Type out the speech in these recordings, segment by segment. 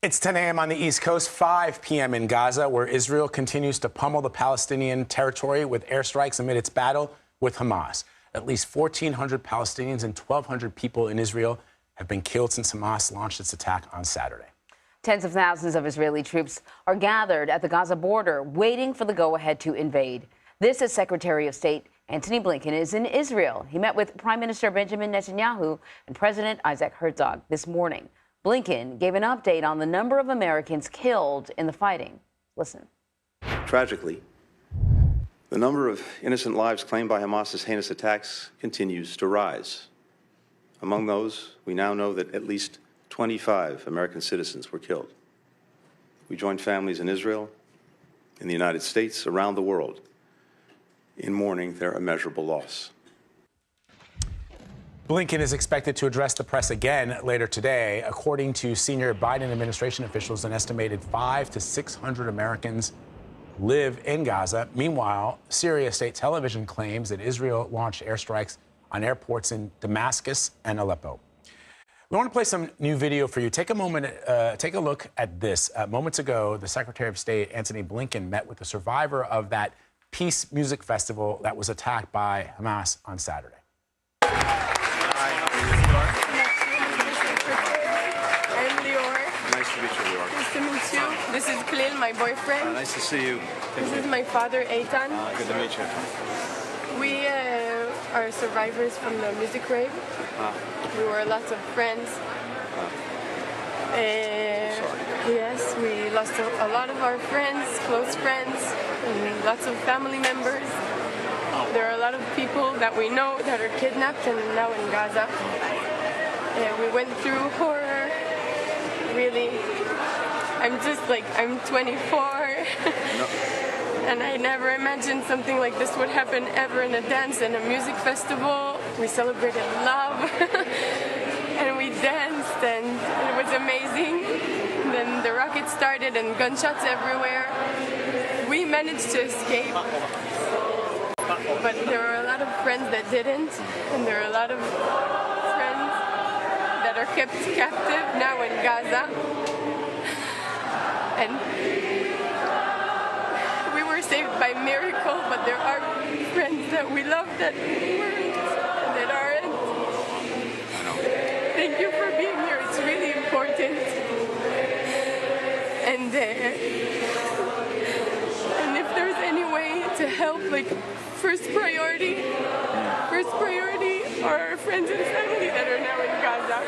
It's 10 a.m. on the East Coast, 5 p.m. in Gaza, where Israel continues to pummel the Palestinian territory with airstrikes amid its battle with Hamas. At least 1,400 Palestinians and 1,200 people in Israel have been killed since Hamas launched its attack on Saturday. Tens of thousands of Israeli troops are gathered at the Gaza border, waiting for the go-ahead to invade. This is Secretary of State Antony Blinken is in Israel. He met with Prime Minister Benjamin Netanyahu and President Isaac Herzog this morning. Blinken gave an update on the number of Americans killed in the fighting. Listen. Tragically, the number of innocent lives claimed by Hamas's heinous attacks continues to rise. Among those, we now know that at least 25 American citizens were killed. We join families in Israel, in the United States, around the world, in mourning their immeasurable loss. Blinken is expected to address the press again later today. According to senior Biden administration officials, an estimated 500 to 600 Americans live in Gaza. Meanwhile, Syria state television claims that Israel launched airstrikes on airports in Damascus and Aleppo. We want to play some new video for you. Take a moment, take a look at this. Moments ago, the Secretary of State, Antony Blinken, met with a survivor of that peace music festival that was attacked by Hamas on Saturday. Nice to meet you. This is Khalil, my boyfriend. Nice to see you. This is my father, Eitan. Good to meet you. We are survivors from the music rave. We were lots of friends. Yes, we lost a lot of our friends, close friends, and lots of family members. There are a lot of people that we know that are kidnapped and now in Gaza. We went through horror. Really, I'm 24, and I never imagined something like this would happen ever in a dance and a music festival. We celebrated love, and we danced, and it was amazing. And then the rockets started and gunshots everywhere. We managed to escape, but there were a lot of friends that didn't, and there are a lot of friends that are kept captive now in Gaza. And we were saved by miracle, but there are friends that we love that weren't, that aren't. Thank you for being here. It's really important. And if there's any way to help, first priority are our friends and family that are now in Gaza.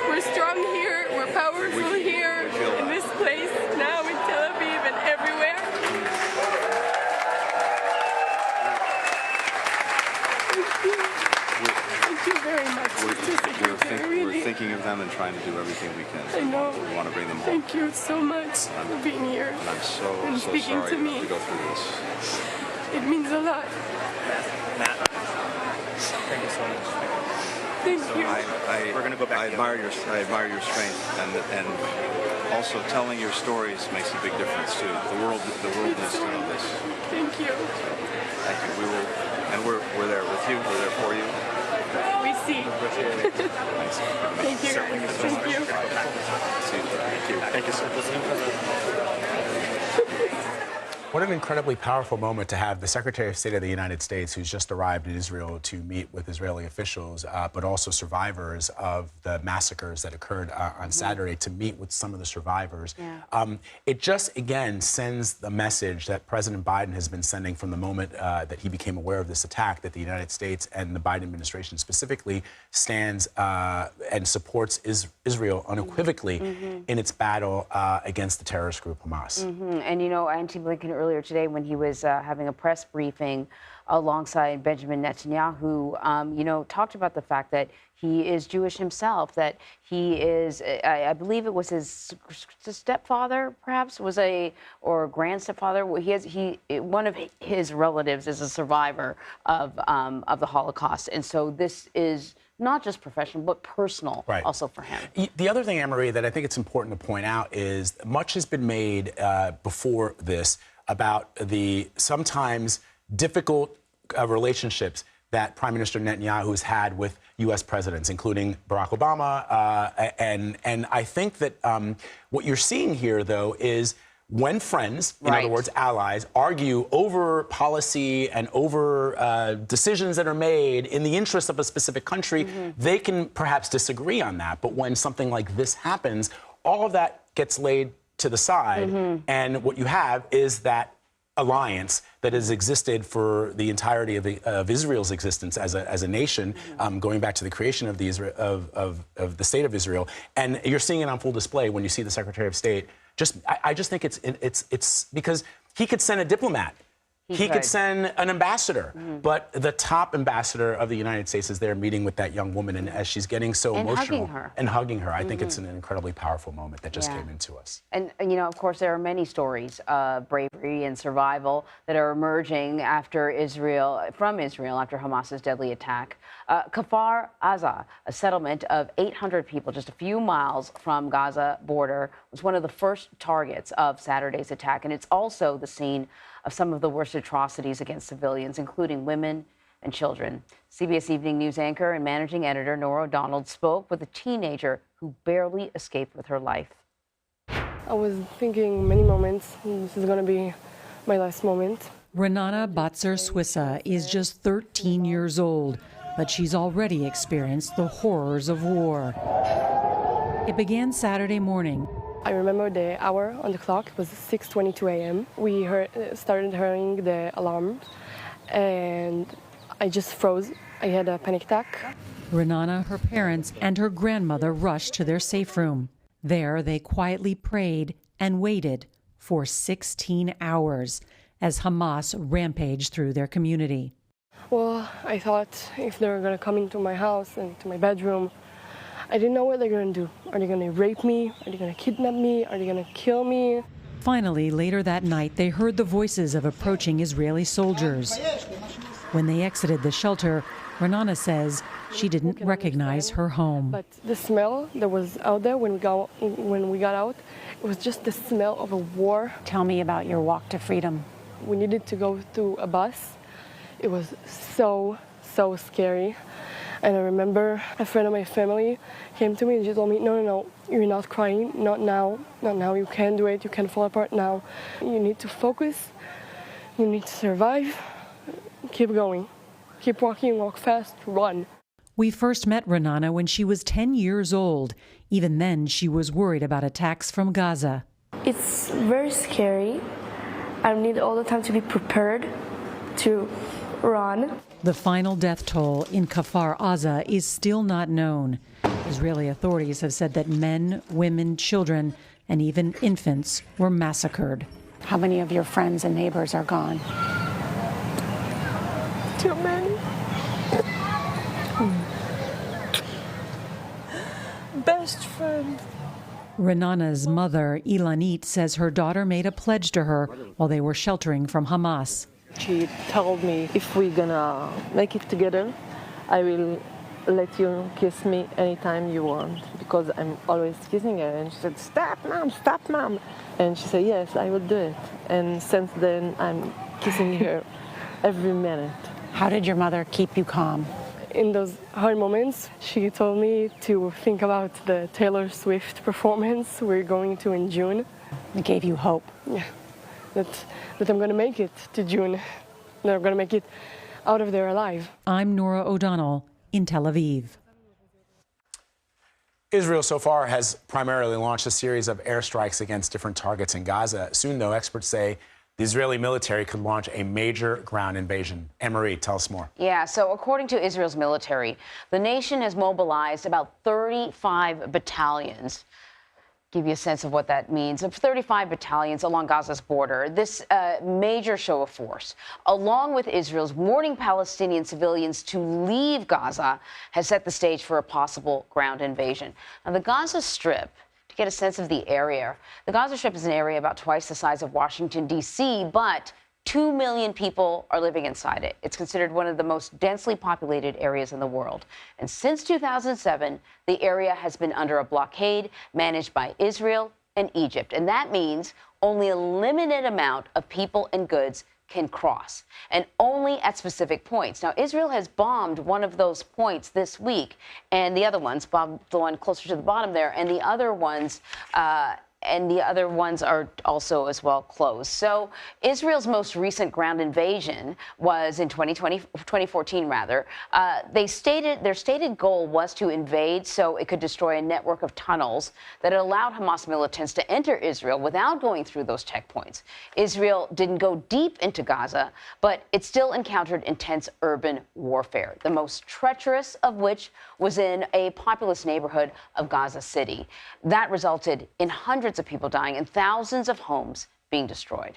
We're strong here, we're powerful here, in this place, now in Tel Aviv and everywhere. Thank you very much. We're thinking of them and trying to do everything we can. I know. We want to bring them home. Thank you so much for being here. And I'm so speaking sorry to me. to go through this. It means a lot. Matt, thank you so much. Thank you. We're going to go back. I admire your strength, and also telling your stories makes a big difference too. The world needs to know this. Thank you. Thank you. We will, and we're there with you. We're there for you. We see. Thanks. Thank you. Thank you. Thank you, sir. What an incredibly powerful moment to have the Secretary of State of the United States, who's just arrived in Israel to meet with Israeli officials, but also survivors of the massacres that occurred on Saturday, to meet with some of the survivors. Yeah. It just, again, sends the message that President Biden has been sending from the moment that he became aware of this attack, that the United States and the Biden administration specifically stands and supports Israel unequivocally in its battle against the terrorist group Hamas. And, you know, Antony Blinken earlier today, when he was having a press briefing alongside Benjamin Netanyahu, you know, talked about the fact that he is Jewish himself, that he is, I believe it was his stepfather, perhaps, or grandstepfather. One of his relatives is a survivor of the Holocaust, and so this is not just professional, but personal, right, also for him. The other thing, Anne-Marie, that I think it's important to point out is much has been made before this about the sometimes difficult relationships that Prime Minister Netanyahu has had with U.S. presidents, including Barack Obama. And I think that what you're seeing here, though, is when friends, in other words, allies, argue over policy and over decisions that are made in the interest of a specific country, they can perhaps disagree on that. But when something like this happens, all of that gets laid to the side. And what you have is that alliance that has existed for the entirety of Israel's existence as a nation, going back to the creation of the state of Israel. And you're seeing it on full display when you see the Secretary of State. I just think it's because he could send a diplomat. He could send an ambassador, but the top ambassador of the United States is there meeting with that young woman, and as she's getting so emotional and hugging her, I think it's an incredibly powerful moment that just came into us. And you know, of course, there are many stories of bravery and survival that are emerging from Israel after Hamas's deadly attack. Kfar Aza, a settlement of 800 people just a few miles from Gaza border, was one of the first targets of Saturday's attack, and it's also the scene of some of the worst atrocities against civilians, including women and children. CBS Evening News anchor and managing editor Norah O'Donnell spoke with a teenager who barely escaped with her life. I was thinking many moments, this is going to be my last moment. Renana Batzer-Swissa is just 13 years old, but she's already experienced the horrors of war. It began Saturday morning. I remember the hour on the clock. It was 6:22 a.m. We started hearing the alarm, and I just froze. I had a panic attack. Renana, her parents, and her grandmother rushed to their safe room. There, they quietly prayed and waited for 16 hours as Hamas rampaged through their community. Well, I thought if they were going to come into my house and to my bedroom, I didn't know what they're going to do. Are they going to rape me? Are they going to kidnap me? Are they going to kill me? Finally, later that night, they heard the voices of approaching Israeli soldiers. When they exited the shelter, Renana says she didn't recognize her home. But the smell that was out there when we got out, it was just the smell of a war. Tell me about your walk to freedom. We needed to go through a bus. It was so scary. And I remember a friend of my family came to me and she told me, no, you're not crying, not now, you can't do it, you can't fall apart now. You need to focus, you need to survive, keep going, keep walking, walk fast, run. We first met Renana when she was 10 years old. Even then, she was worried about attacks from Gaza. It's very scary. I need all the time to be prepared to run. The final death toll in Kfar Aza is still not known. Israeli authorities have said that men, women, children, and even infants were massacred. How many of your friends and neighbors are gone? Too many. Best friend. Renana's mother, Ilanit, says her daughter made a pledge to her while they were sheltering from Hamas. She told me, if we're gonna make it together, I will let you kiss me anytime you want, because I'm always kissing her. And she said, stop, mom. And she said, yes, I will do it. And since then, I'm kissing her every minute. How did your mother keep you calm? In those hard moments, she told me to think about the Taylor Swift performance we're going to in June. It gave you hope. Yeah, that I'm going to make it to June. That I'm going to make it out of there alive. I'm Norah O'Donnell in Tel Aviv. Israel so far has primarily launched a series of airstrikes against different targets in Gaza. Soon, though, experts say the Israeli military could launch a major ground invasion. Anne-Marie, tell us more. Yeah, so according to Israel's military, the nation has mobilized about 35 battalions. Give you a sense of what that means. Of 35 battalions along Gaza's border, this major show of force, along with Israel's warning Palestinian civilians to leave Gaza, has set the stage for a possible ground invasion. Now, the Gaza Strip, to get a sense of the area, the Gaza Strip is an area about twice the size of Washington, D.C., but 2 million people are living inside it. It's considered one of the most densely populated areas in the world. And since 2007, the area has been under a blockade managed by Israel and Egypt. And that means only a limited amount of people and goods can cross, and only at specific points. Now, Israel has bombed one of those points this week, and the other ones, bombed the one closer to the bottom there, and the other ones are also as well closed. So Israel's most recent ground invasion was in 2014 rather. Their stated goal was to invade so it could destroy a network of tunnels that allowed Hamas militants to enter Israel without going through those checkpoints. Israel didn't go deep into Gaza, but it still encountered intense urban warfare, the most treacherous of which was in a populous neighborhood of Gaza City. That resulted in hundreds of people dying and thousands of homes being destroyed.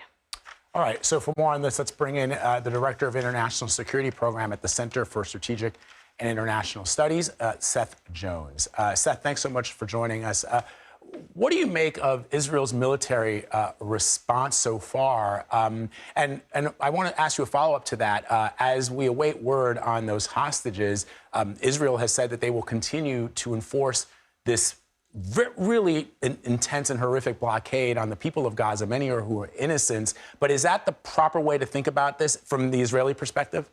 All right, so for more on this, let's bring in the Director of International Security Program at the Center for Strategic and International Studies, Seth Jones. Seth, thanks so much for joining us. What do you make of Israel's military response so far? And I want to ask you a follow-up to that. As we await word on those hostages, Israel has said that they will continue to enforce this really intense and horrific blockade on the people of Gaza, many are who are innocents. But is that the proper way to think about this from the Israeli perspective?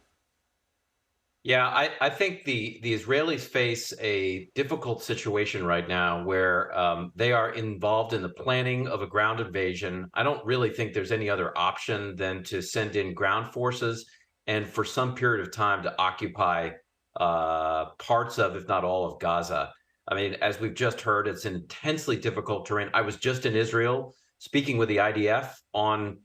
Yeah, I think the Israelis face a difficult situation right now where they are involved in the planning of a ground invasion. I don't really think there's any other option than to send in ground forces and for some period of time to occupy parts of, if not all of Gaza. I mean, as we've just heard, it's an intensely difficult terrain. I was just in Israel speaking with the IDF on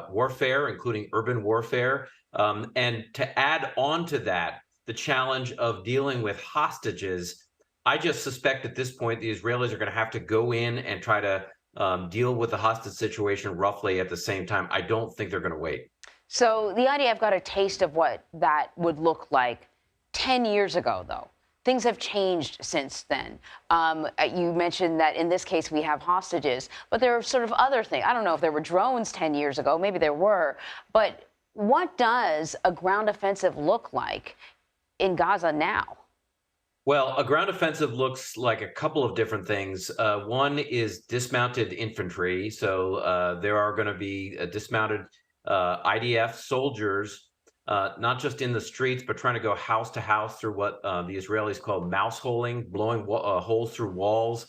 warfare, including urban warfare. And to add on to that, the challenge of dealing with hostages, I just suspect at this point, the Israelis are going to have to go in and try to deal with the hostage situation roughly at the same time. I don't think they're going to wait. So the IDF got a taste of what that would look like 10 years ago, though. Things have changed since then. You mentioned that in this case we have hostages, but there are sort of other things. I don't know if there were drones 10 years ago, maybe there were, but what does a ground offensive look like in Gaza now? Well, a ground offensive looks like a couple of different things. One is dismounted infantry. So there are going to be dismounted IDF soldiers, not just in the streets, but trying to go house to house through what the Israelis call mouse holing, blowing holes through walls.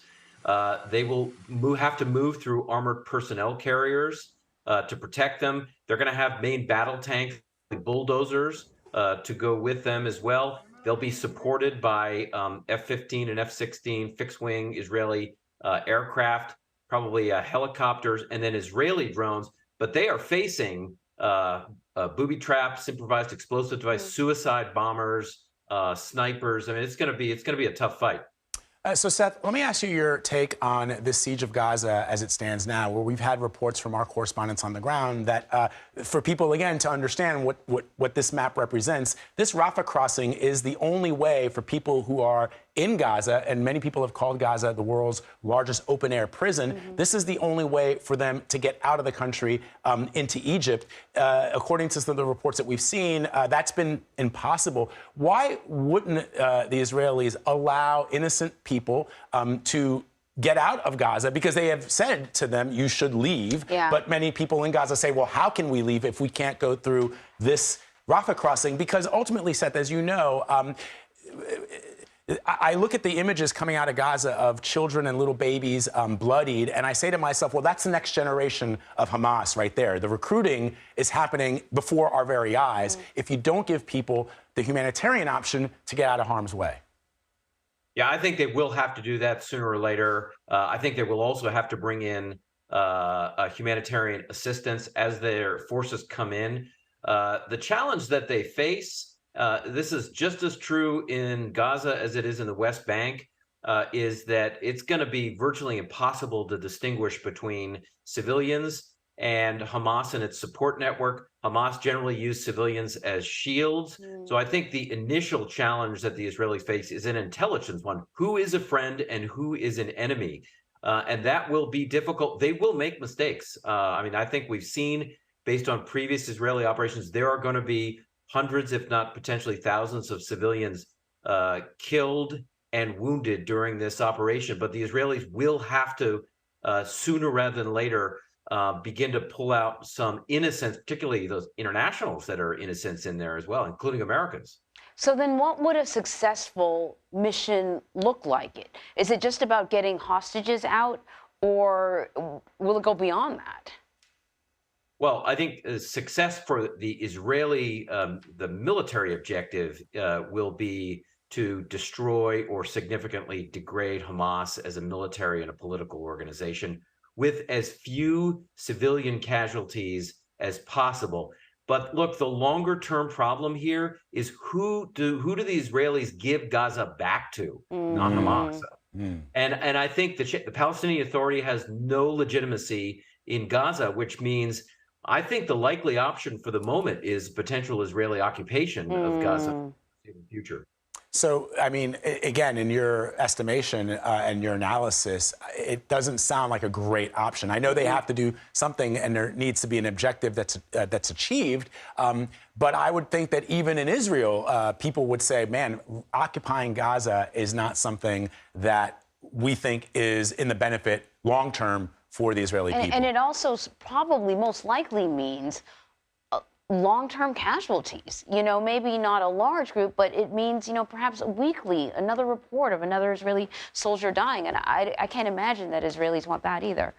They will have to move through armored personnel carriers to protect them. They're going to have main battle tanks, bulldozers, to go with them as well. They'll be supported by F-15 and F-16 fixed-wing Israeli aircraft, probably helicopters, and then Israeli drones. But they are facing booby traps, improvised explosive device, suicide bombers, snipers. I mean, it's going to be a tough fight. So, Seth, let me ask you your take on this siege of Gaza as it stands now, where we've had reports from our correspondents on the ground that for people, again, to understand what this map represents, this Rafah crossing is the only way for people who are in Gaza, and many people have called Gaza the world's largest open-air prison. Mm-hmm. This is the only way for them to get out of the country into Egypt. According to some of the reports that we've seen, that's been impossible. Why wouldn't the Israelis allow innocent people to get out of Gaza? Because they have said to them, you should leave. Yeah. But many people in Gaza say, well, how can we leave if we can't go through this Rafah crossing? Because ultimately, Seth, as you know, I look at the images coming out of Gaza of children and little babies bloodied, and I say to myself, well, that's the next generation of Hamas right there. The recruiting is happening before our very eyes if you don't give people the humanitarian option to get out of harm's way. Yeah, I think they will have to do that sooner or later. I think they will also have to bring in humanitarian assistance as their forces come in. The challenge that they face, this is just as true in Gaza as it is in the West Bank, is that it's going to be virtually impossible to distinguish between civilians and Hamas and its support network. Hamas generally use civilians as shields. So I think the initial challenge that the Israelis face is an intelligence one. Who is a friend and who is an enemy? And that will be difficult. They will make mistakes. I mean, I think we've seen, based on previous Israeli operations, there are going to be hundreds, if not potentially thousands, of civilians killed and wounded during this operation. But the Israelis will have to, sooner rather than later, begin to pull out some innocents, particularly those internationals that are innocents in there as well, including Americans. So then what would a successful mission look like? Is it just about getting hostages out, or will it go beyond that? Well, I think success for the Israeli, the military objective will be to destroy or significantly degrade Hamas as a military and a political organization with as few civilian casualties as possible. But look, the longer term problem here is who do the Israelis give Gaza back to? Not Hamas. And I think the Palestinian Authority has no legitimacy in Gaza, which means I think the likely option for the moment is potential Israeli occupation of Gaza in the future. So, I mean, again, in your estimation and your analysis, it doesn't sound like a great option. I know they have to do something, and there needs to be an objective that's achieved. But I would think that even in Israel, people would say, man, occupying Gaza is not something that we think is in the benefit long term for the Israeli people. And it also probably most likely means long-term casualties, maybe not a large group, but it means, perhaps weekly, another report of another Israeli soldier dying. And I can't imagine that Israelis want that either.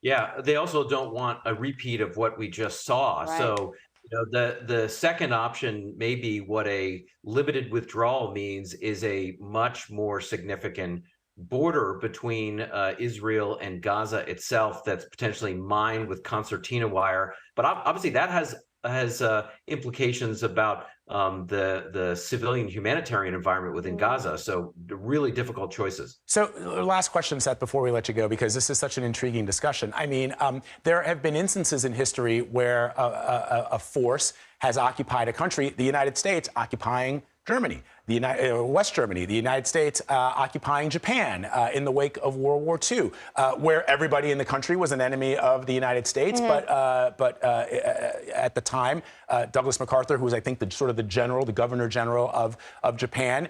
Yeah, they also don't want a repeat of what we just saw. Right. So, the second option, maybe what a limited withdrawal means, is a much more significant border between Israel and Gaza itself that's potentially mined with concertina wire. But obviously that has implications about the civilian humanitarian environment within Gaza. So really difficult choices. So last question, Seth, before we let you go, because this is such an intriguing discussion. I mean, there have been instances in history where a force has occupied a country, the United States occupying Germany, West Germany, the United States occupying Japan in the wake of World War II, where everybody in the country was an enemy of the United States. But at the time, Douglas MacArthur, who was, I think, the governor general of Japan,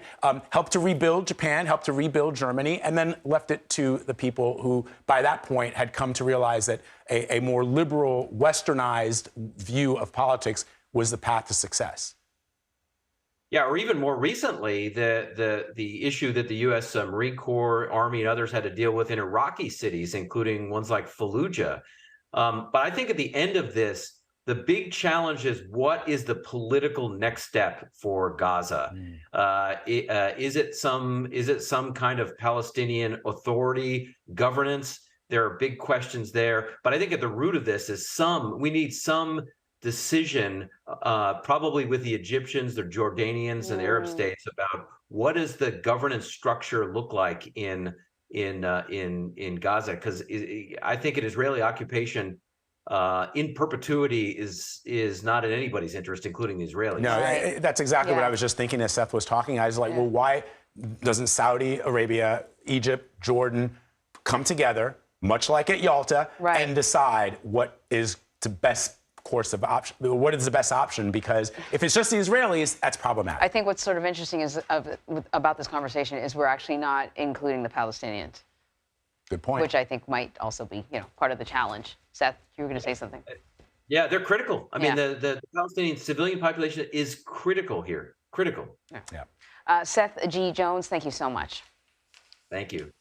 helped to rebuild Japan, helped to rebuild Germany, and then left it to the people who, by that point, had come to realize that a more liberal, westernized view of politics was the path to success. Yeah, or even more recently, the issue that the U.S. Marine Corps, Army, and others had to deal with in Iraqi cities, including ones like Fallujah. But I think at the end of this, the big challenge is, what is the political next step for Gaza? Is it some kind of Palestinian Authority governance? There are big questions there. But I think at the root of this is we need some decision, probably with the Egyptians, the Jordanians, and the Arab states, about what does the governance structure look like in Gaza? Because I think an Israeli occupation in perpetuity is not in anybody's interest, including the Israelis. No, that's exactly what I was just thinking as Seth was talking. I was like, well, why doesn't Saudi Arabia, Egypt, Jordan come together, much like at Yalta, and decide what is the best course of option? What is the best option? Because if it's just the Israelis, that's problematic. I think what's sort of interesting about this conversation is we're actually not including the Palestinians. Good point. Which I think might also be, part of the challenge. Seth, you were going to say something. Yeah, they're critical. I mean, the Palestinian civilian population is critical here. Critical. Seth G. Jones, thank you so much. Thank you.